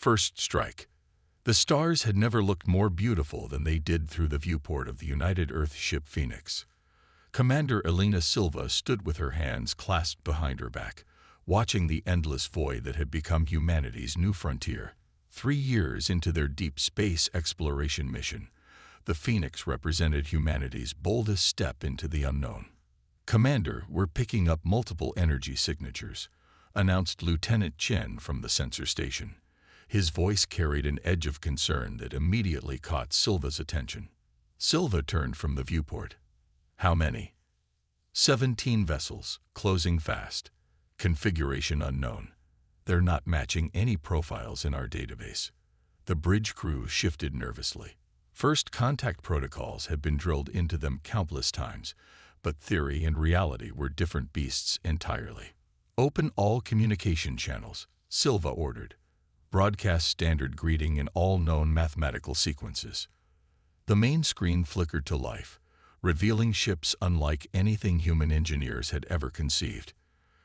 First strike. The stars had never looked more beautiful than they did through the viewport of the United Earth ship Phoenix. Commander Elena Silva stood with her hands clasped behind her back, watching the endless void that had become humanity's new frontier. 3 years into their deep space exploration mission, the Phoenix represented humanity's boldest step into the unknown. "Commander, we're picking up multiple energy signatures," announced Lieutenant Chen from the sensor station. His voice carried an edge of concern that immediately caught Silva's attention. Silva turned from the viewport. "How many?" 17 vessels, closing fast. Configuration unknown. They're not matching any profiles in our database." The bridge crew shifted nervously. First contact protocols had been drilled into them countless times, but theory and reality were different beasts entirely. "Open all communication channels," Silva ordered. "Broadcast standard greeting in all known mathematical sequences." The main screen flickered to life, revealing ships unlike anything human engineers had ever conceived.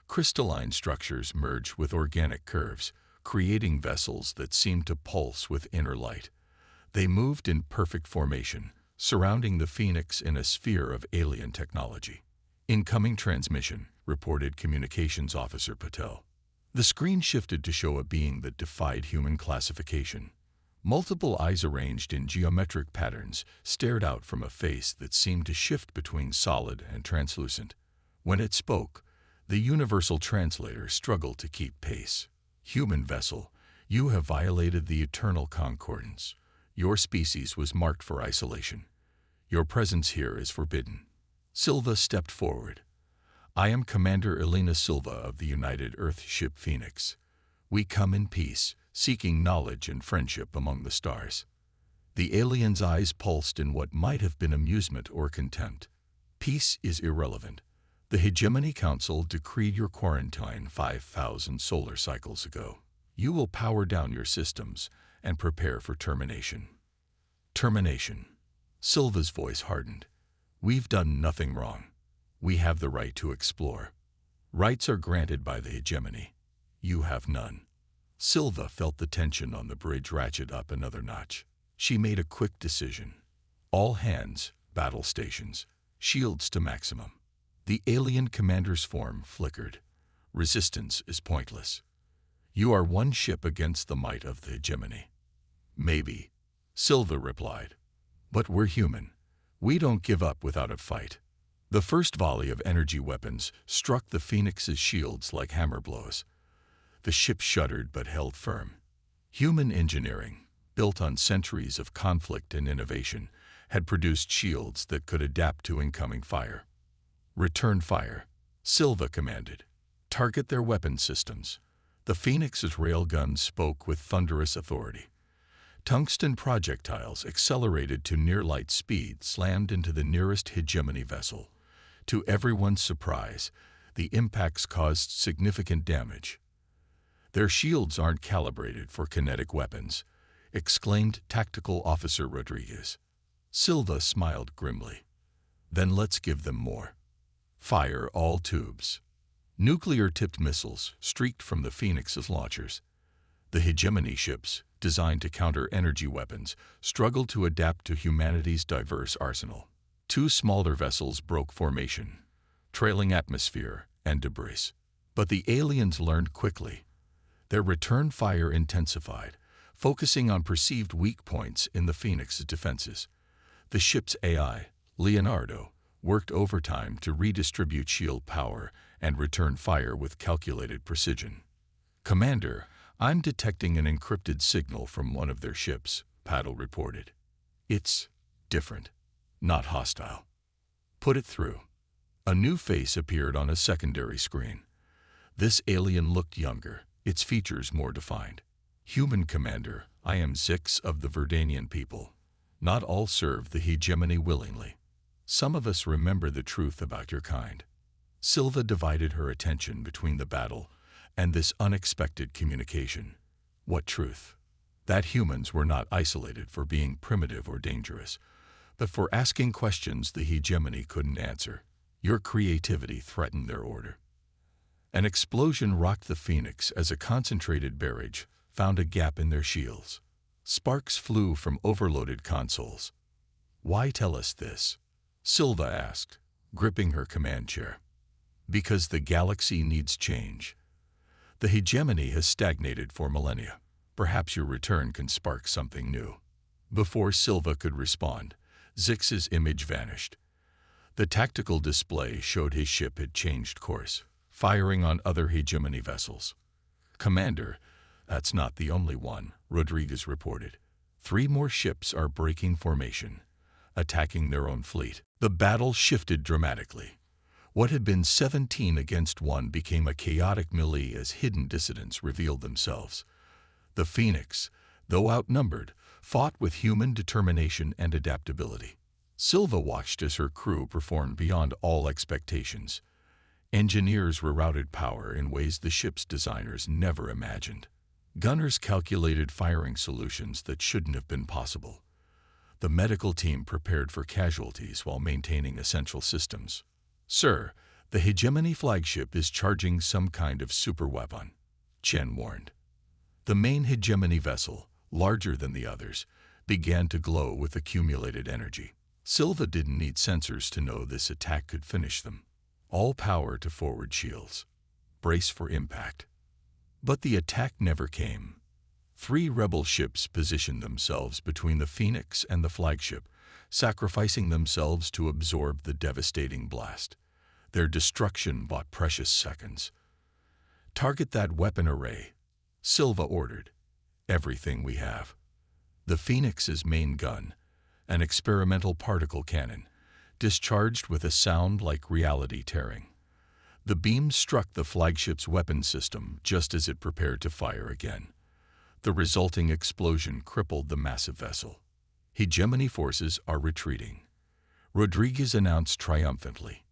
Crystalline structures merged with organic curves, creating vessels that seemed to pulse with inner light. They moved in perfect formation, surrounding the Phoenix in a sphere of alien technology. "Incoming transmission," reported Communications Officer Patel. The screen shifted to show a being that defied human classification. Multiple eyes arranged in geometric patterns stared out from a face that seemed to shift between solid and translucent. When it spoke, the universal translator struggled to keep pace. "Human vessel, you have violated the eternal concordance. Your species was marked for isolation. Your presence here is forbidden." Silva stepped forward. "I am Commander Elena Silva of the United Earth ship Phoenix. We come in peace, seeking knowledge and friendship among the stars." The alien's eyes pulsed in what might have been amusement or contempt. "Peace is irrelevant. The Hegemony Council decreed your quarantine 5,000 solar cycles ago. You will power down your systems and prepare for termination." "Termination." Silva's voice hardened. "We've done nothing wrong. We have the right to explore. Rights are granted by the Hegemony. You have none." Silva felt the tension on the bridge ratchet up another notch. She made a quick decision. "All hands, battle stations, shields to maximum." The alien commander's form flickered. "Resistance is pointless. You are one ship against the might of the Hegemony." "Maybe," Silva replied. "But we're human. We don't give up without a fight." The first volley of energy weapons struck the Phoenix's shields like hammer blows. The ship shuddered but held firm. Human engineering, built on centuries of conflict and innovation, had produced shields that could adapt to incoming fire. "Return fire," Silva commanded. "Target their weapon systems." The Phoenix's railguns spoke with thunderous authority. Tungsten projectiles accelerated to near-light speed slammed into the nearest Hegemony vessel. To everyone's surprise, the impacts caused significant damage. "Their shields aren't calibrated for kinetic weapons," exclaimed Tactical Officer Rodriguez. Silva smiled grimly. "Then let's give them more. Fire all tubes." Nuclear-tipped missiles streaked from the Phoenix's launchers. The Hegemony ships, designed to counter energy weapons, struggled to adapt to humanity's diverse arsenal. 2 smaller vessels broke formation, trailing atmosphere and debris. But the aliens learned quickly. Their return fire intensified, focusing on perceived weak points in the Phoenix's defenses. The ship's AI, Leonardo, worked overtime to redistribute shield power and return fire with calculated precision. "Commander, I'm detecting an encrypted signal from one of their ships," Paddle reported. "It's different, not hostile. Put it through." A new face appeared on a secondary screen. This alien looked younger, its features more defined. "Human Commander, I am Zix of the Verdanian people. Not all serve the Hegemony willingly. Some of us remember the truth about your kind." Silva divided her attention between the battle and this unexpected communication. What truth? That humans were not isolated for being primitive or dangerous, but for asking questions the Hegemony couldn't answer. Your creativity threatened their order. An explosion rocked the Phoenix as a concentrated barrage found a gap in their shields. Sparks flew from overloaded consoles. "Why tell us this?" Silva asked, gripping her command chair. "Because the galaxy needs change. The hegemony has stagnated for millennia. Perhaps your return can spark something new." Before Silva could respond, Zix's image vanished. The tactical display showed his ship had changed course, firing on other hegemony vessels. "Commander, that's not the only one," Rodriguez reported. "3 more ships are breaking formation, attacking their own fleet." The battle shifted dramatically. What had been 17 against 1 became a chaotic melee as hidden dissidents revealed themselves. The Phoenix, though outnumbered, fought with human determination and adaptability. Silva watched as her crew performed beyond all expectations. Engineers rerouted power in ways the ship's designers never imagined. Gunners calculated firing solutions that shouldn't have been possible. The medical team prepared for casualties while maintaining essential systems. "Sir, the hegemony flagship is charging some kind of superweapon," Chen warned. The main hegemony vessel, larger than the others, began to glow with accumulated energy. Silva didn't need sensors to know this attack could finish them. All power to forward shields. Brace for impact. But the attack never came. 3 rebel ships positioned themselves between the Phoenix and the flagship, sacrificing themselves to absorb the devastating blast. Their destruction bought precious seconds. "Target that weapon array," Silva ordered. "Everything we have." The Phoenix's main gun, an experimental particle cannon, discharged with a sound like reality tearing. The beam struck the flagship's weapon system just as it prepared to fire again. The resulting explosion crippled the massive vessel. "Hegemony forces are retreating," Rodriguez announced triumphantly.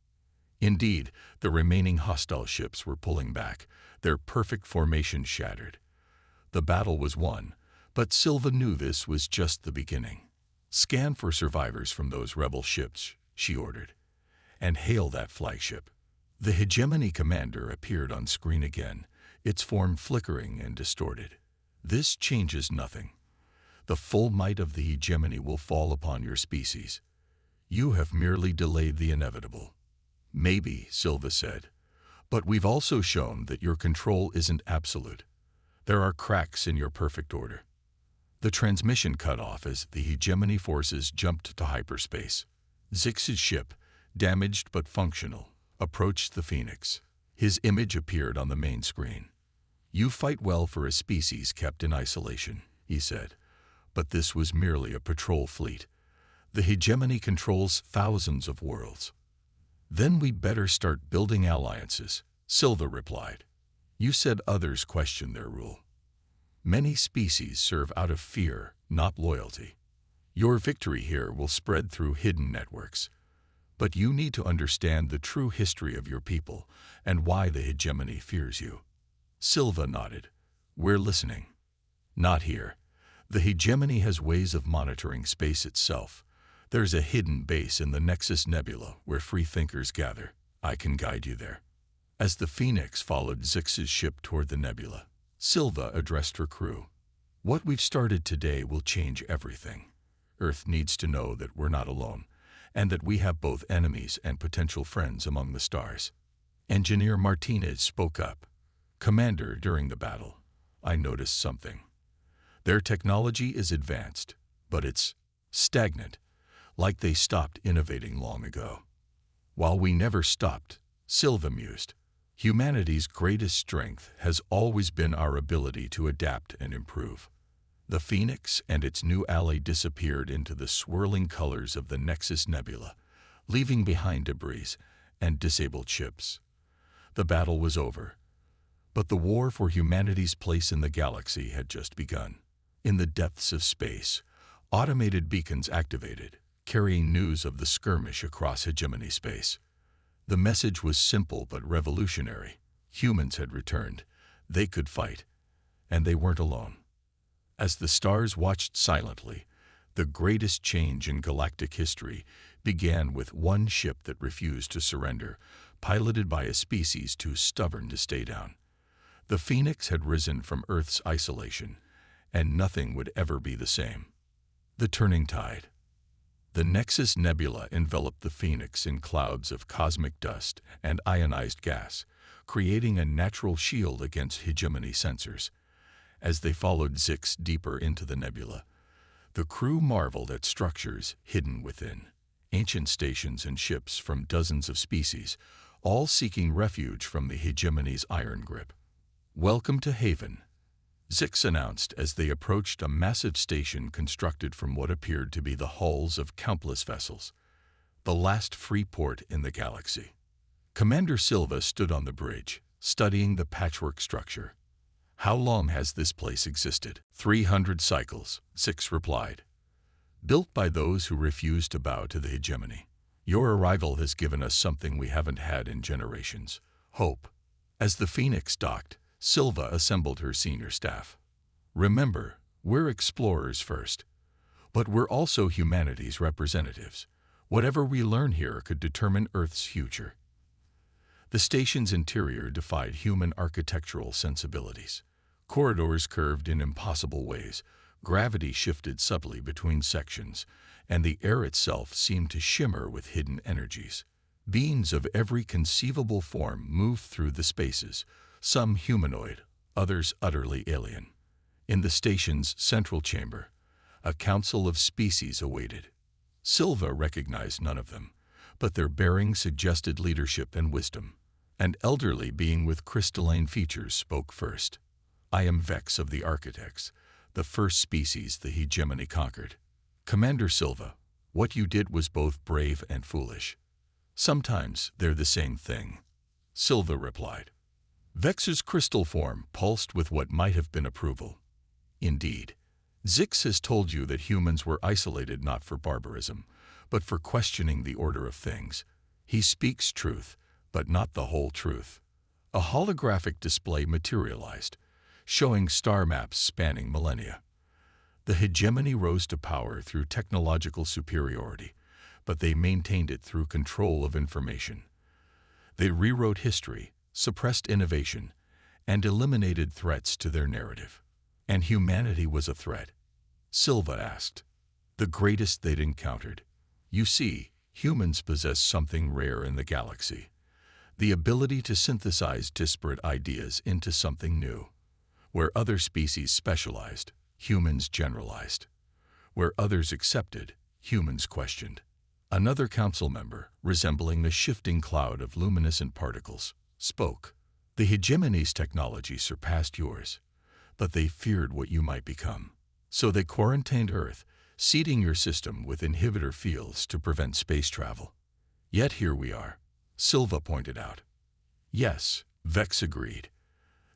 Indeed, the remaining hostile ships were pulling back, their perfect formation shattered. The battle was won, but Silva knew this was just the beginning. "Scan for survivors from those rebel ships," she ordered, "and hail that flagship." The hegemony commander appeared on screen again, its form flickering and distorted. "This changes nothing. The full might of the hegemony will fall upon your species. You have merely delayed the inevitable." "Maybe," Silva said, "but we've also shown that your control isn't absolute. There are cracks in your perfect order." The transmission cut off as the hegemony forces jumped to hyperspace. Zix's ship, damaged but functional, approached the Phoenix. His image appeared on the main screen. "You fight well for a species kept in isolation," he said, "but this was merely a patrol fleet. The hegemony controls thousands of worlds." "Then we better start building alliances," Silva replied. "You said others question their rule. Many species serve out of fear, not loyalty. Your victory here will spread through hidden networks. But you need to understand the true history of your people and why the hegemony fears you." Silva nodded. "We're listening." "Not here. The hegemony has ways of monitoring space itself. There's a hidden base in the Nexus Nebula where free thinkers gather. I can guide you there." As the Phoenix followed Zix's ship toward the nebula, Silva addressed her crew. "What we've started today will change everything. Earth needs to know that we're not alone, and that we have both enemies and potential friends among the stars." Engineer Martinez spoke up. "Commander, during the battle, I noticed something. Their technology is advanced, but it's stagnant, like they stopped innovating long ago." "While we never stopped," Silva mused, "humanity's greatest strength has always been our ability to adapt and improve." The Phoenix and its new ally disappeared into the swirling colors of the Nexus Nebula, leaving behind debris and disabled ships. The battle was over, but the war for humanity's place in the galaxy had just begun. In the depths of space, automated beacons activated, carrying news of the skirmish across hegemony space. The message was simple but revolutionary. Humans had returned. They could fight, and they weren't alone. As the stars watched silently, the greatest change in galactic history began with one ship that refused to surrender, piloted by a species too stubborn to stay down. The Phoenix had risen from Earth's isolation, and nothing would ever be the same. The turning tide. The Nexus Nebula enveloped the Phoenix in clouds of cosmic dust and ionized gas, creating a natural shield against hegemony sensors. As they followed Zix deeper into the nebula, the crew marveled at structures hidden within, ancient stations and ships from dozens of species, all seeking refuge from the hegemony's iron grip. "Welcome to Haven," Zix announced as they approached a massive station constructed from what appeared to be the hulls of countless vessels, the last free port in the galaxy. Commander Silva stood on the bridge, studying the patchwork structure. "How long has this place existed?" 300 cycles, Zix replied. "Built by those who refuse to bow to the hegemony. Your arrival has given us something we haven't had in generations: hope." As the Phoenix docked, Silva assembled her senior staff. "Remember, we're explorers first, but we're also humanity's representatives. Whatever we learn here could determine Earth's future." The station's interior defied human architectural sensibilities. Corridors curved in impossible ways, gravity shifted subtly between sections, and the air itself seemed to shimmer with hidden energies. Beings of every conceivable form moved through the spaces, some humanoid, others utterly alien. In the station's central chamber, a council of species awaited. Silva recognized none of them, but their bearing suggested leadership and wisdom. An elderly being with crystalline features spoke first. "I am Vex of the Architects, the first species the hegemony conquered. Commander Silva, what you did was both brave and foolish." "Sometimes they're the same thing," Silva replied. Vex's crystal form pulsed with what might have been approval. "Indeed, Zix has told you that humans were isolated not for barbarism, but for questioning the order of things. He speaks truth, but not the whole truth." A holographic display materialized, showing star maps spanning millennia. The hegemony rose to power through technological superiority, but they maintained it through control of information. They rewrote history, suppressed innovation, and eliminated threats to their narrative. "And humanity was a threat?" Silva asked. "The greatest they'd encountered. You see, humans possess something rare in the galaxy: the ability to synthesize disparate ideas into something new. Where other species specialized, humans generalized. Where others accepted, humans questioned." Another council member, resembling a shifting cloud of luminescent particles, spoke. "The hegemony's technology surpassed yours, but they feared what you might become. So they quarantined Earth, seeding your system with inhibitor fields to prevent space travel. Yet here we are," Silva pointed out. "Yes," Vex agreed.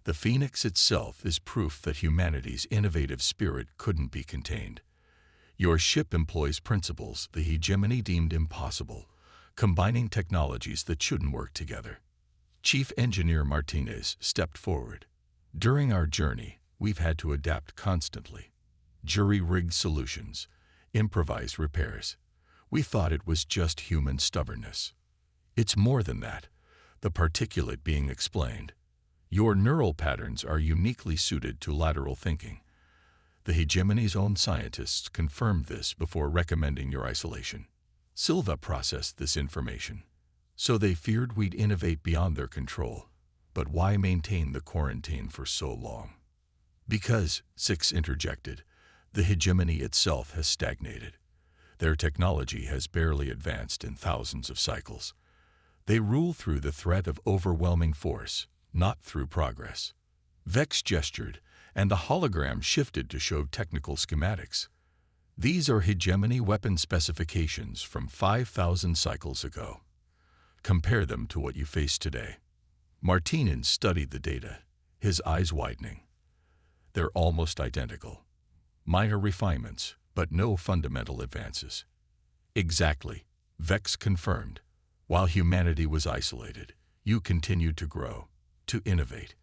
"The Phoenix itself is proof that humanity's innovative spirit couldn't be contained. Your ship employs principles the hegemony deemed impossible, combining technologies that shouldn't work together." Chief Engineer Martinez stepped forward. "During our journey, we've had to adapt constantly. Jury-rigged solutions, improvised repairs. We thought it was just human stubbornness. It's more than that," the particulate being explained. "Your neural patterns are uniquely suited to lateral thinking. The hegemony's own scientists confirmed this before recommending your isolation." Silva processed this information. "So they feared we'd innovate beyond their control. But why maintain the quarantine for so long?" "Because," Zix interjected, "the hegemony itself has stagnated. Their technology has barely advanced in thousands of cycles. They rule through the threat of overwhelming force, not through progress." Vex gestured, and the hologram shifted to show technical schematics. "These are hegemony weapon specifications from 5,000 cycles ago. Compare them to what you face today." Martinez studied the data, his eyes widening. "They're almost identical. Minor refinements, but no fundamental advances." "Exactly," Vex confirmed. "While humanity was isolated, you continued to grow, to innovate.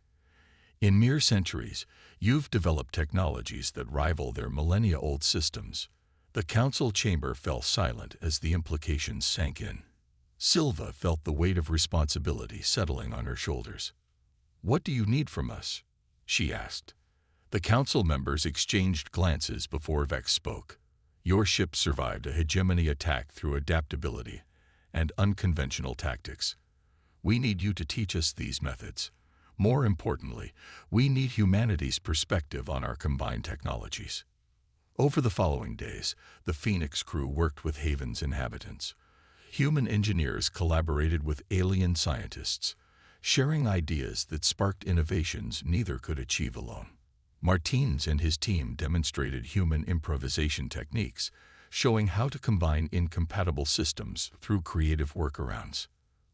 In mere centuries, you've developed technologies that rival their millennia-old systems." The council chamber fell silent as the implications sank in. Silva felt the weight of responsibility settling on her shoulders. "What do you need from us?" she asked. The council members exchanged glances before Vex spoke. "Your ship survived a hegemony attack through adaptability and unconventional tactics. We need you to teach us these methods. More importantly, we need humanity's perspective on our combined technologies." Over the following days, the Phoenix crew worked with Haven's inhabitants. Human engineers collaborated with alien scientists, sharing ideas that sparked innovations neither could achieve alone. Martins and his team demonstrated human improvisation techniques, showing how to combine incompatible systems through creative workarounds.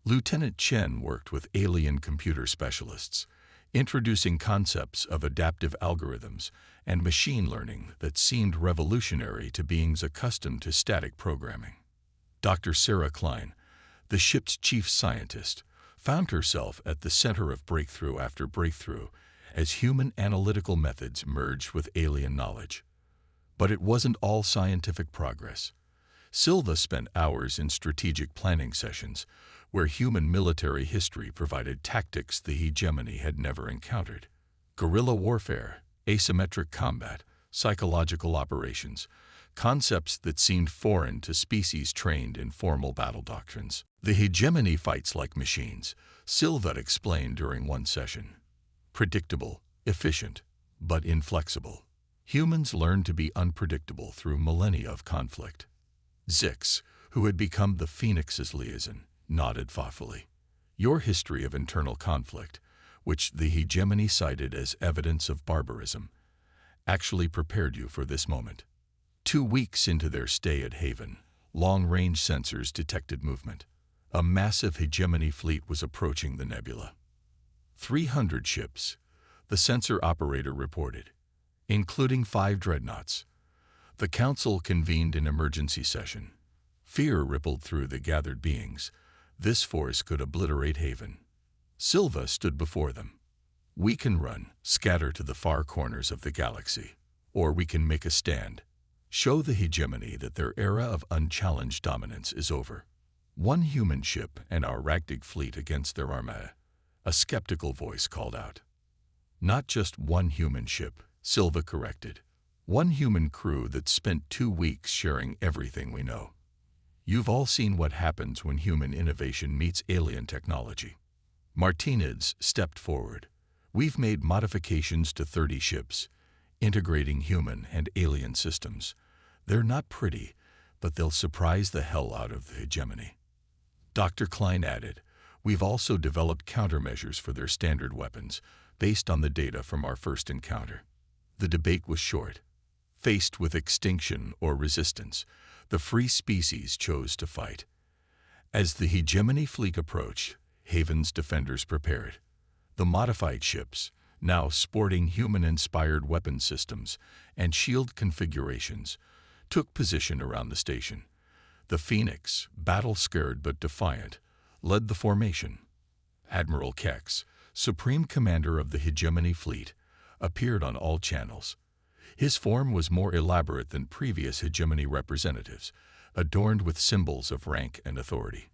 Lieutenant Chen worked with alien computer specialists, introducing concepts of adaptive algorithms and machine learning that seemed revolutionary to beings accustomed to static programming. Dr. Sarah Klein, the ship's chief scientist, found herself at the center of breakthrough after breakthrough as human analytical methods merged with alien knowledge. But it wasn't all scientific progress. Silva spent hours in strategic planning sessions, where human military history provided tactics the hegemony had never encountered. Guerrilla warfare, asymmetric combat, psychological operations, concepts that seemed foreign to species trained in formal battle doctrines. "The hegemony fights like machines," Silva explained during one session. "Predictable, efficient, but inflexible. Humans learned to be unpredictable through millennia of conflict." Zix, who had become the Phoenix's liaison, nodded thoughtfully. "Your history of internal conflict, which the hegemony cited as evidence of barbarism, actually prepared you for this moment." 2 weeks into their stay at Haven, long-range sensors detected movement. A massive hegemony fleet was approaching the nebula. 300 ships, the sensor operator reported, including 5 dreadnoughts. The council convened an emergency session. Fear rippled through the gathered beings. This force could obliterate Haven. Silva stood before them. "We can run, scatter to the far corners of the galaxy, or we can make a stand. Show the hegemony that their era of unchallenged dominance is over. One human ship and our Galactic fleet against their armada," a skeptical voice called out. "Not just one human ship," Silva corrected. "One human crew that spent 2 weeks sharing everything we know. You've all seen what happens when human innovation meets alien technology." Martinez stepped forward. "We've made modifications to 30 ships, integrating human and alien systems. They're not pretty, but they'll surprise the hell out of the hegemony." Dr. Klein added, "We've also developed countermeasures for their standard weapons, based on the data from our first encounter." The debate was short. Faced with extinction or resistance, the free species chose to fight. As the hegemony fleet approached, Haven's defenders prepared. The modified ships, now sporting human-inspired weapon systems and shield configurations, took position around the station. The Phoenix, battle-scared but defiant, led the formation. Admiral Kex, supreme commander of the hegemony fleet, appeared on all channels. His form was more elaborate than previous hegemony representatives, adorned with symbols of rank and authority.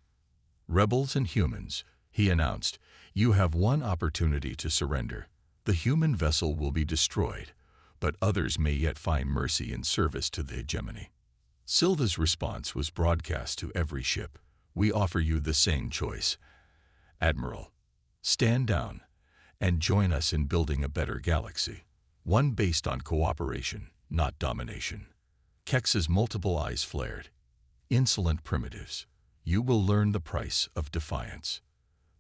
"Rebels and humans," he announced, "you have one opportunity to surrender. The human vessel will be destroyed, but others may yet find mercy in service to the hegemony." Silva's response was broadcast to every ship. "We offer you the same choice, Admiral. Stand down and join us in building a better galaxy. One based on cooperation, not domination." Kex's multiple eyes flared. "Insolent primitives, you will learn the price of defiance."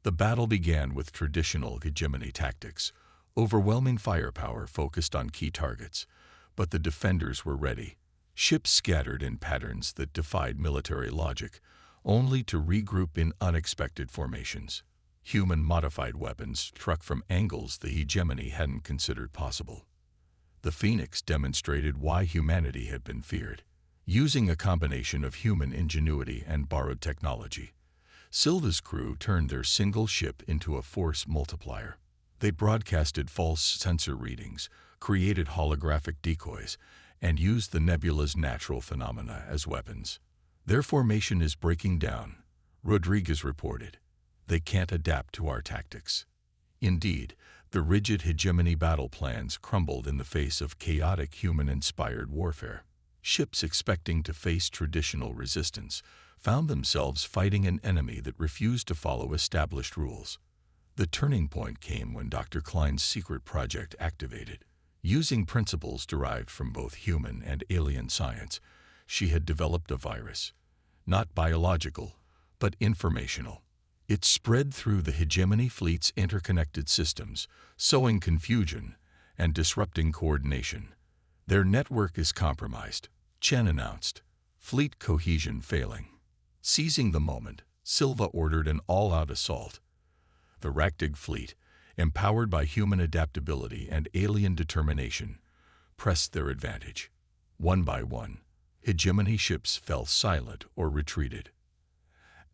The battle began with traditional hegemony tactics. Overwhelming firepower focused on key targets, but the defenders were ready. Ships scattered in patterns that defied military logic, only to regroup in unexpected formations. Human-modified weapons struck from angles the hegemony hadn't considered possible. The Phoenix demonstrated why humanity had been feared. Using a combination of human ingenuity and borrowed technology, Silva's crew turned their single ship into a force multiplier. They broadcasted false sensor readings, created holographic decoys, and used the nebula's natural phenomena as weapons. "Their formation is breaking down," Rodriguez reported. "They can't adapt to our tactics. Indeed, the rigid hegemony battle plans crumbled in the face of chaotic human-inspired warfare. Ships expecting to face traditional resistance found themselves fighting an enemy that refused to follow established rules. The turning point came when Dr. Klein's secret project activated. Using principles derived from both human and alien science, she had developed a virus, not biological, but informational. It spread through the hegemony fleet's interconnected systems, sowing confusion and disrupting coordination. Their network is compromised, Chen announced, fleet cohesion failing. Seizing the moment, Silva ordered an all-out assault. The Galactic fleet, empowered by human adaptability and alien determination, pressed their advantage. One by one, hegemony ships fell silent or retreated.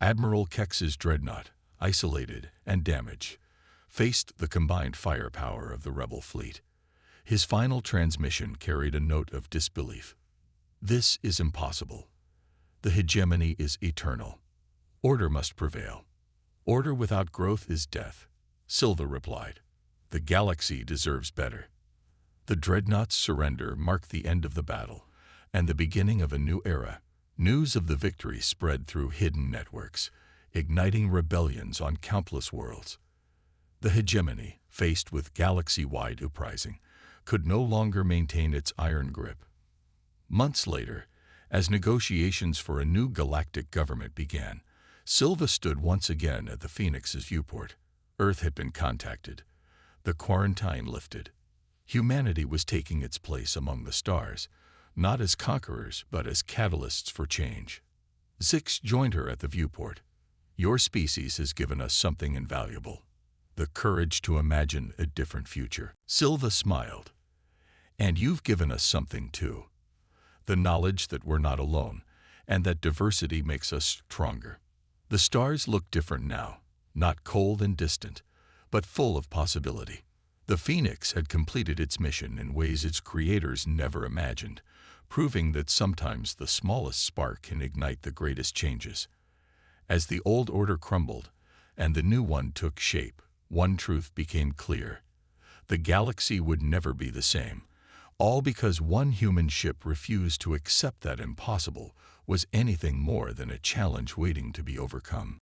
Admiral Kex's dreadnought, isolated and damaged, faced the combined firepower of the rebel fleet. His final transmission carried a note of disbelief. "This is impossible. The hegemony is eternal. Order must prevail. Order without growth is death," Silva replied. "The galaxy deserves better." The dreadnought's surrender marked the end of the battle and the beginning of a new era. News of the victory spread through hidden networks, igniting rebellions on countless worlds. The hegemony, faced with galaxy-wide uprising, could no longer maintain its iron grip. Months later, as negotiations for a new galactic government began, Silva stood once again at the Phoenix's viewport. Earth had been contacted. The quarantine lifted. Humanity was taking its place among the stars, not as conquerors, but as catalysts for change. Zix joined her at the viewport. "Your species has given us something invaluable. The courage to imagine a different future." Silva smiled. "And you've given us something too. The knowledge that we're not alone, and that diversity makes us stronger." The stars looked different now, not cold and distant, but full of possibility. The Phoenix had completed its mission in ways its creators never imagined, proving that sometimes the smallest spark can ignite the greatest changes. As the old order crumbled and the new one took shape, one truth became clear. The galaxy would never be the same, all because one human ship refused to accept that impossible was anything more than a challenge waiting to be overcome.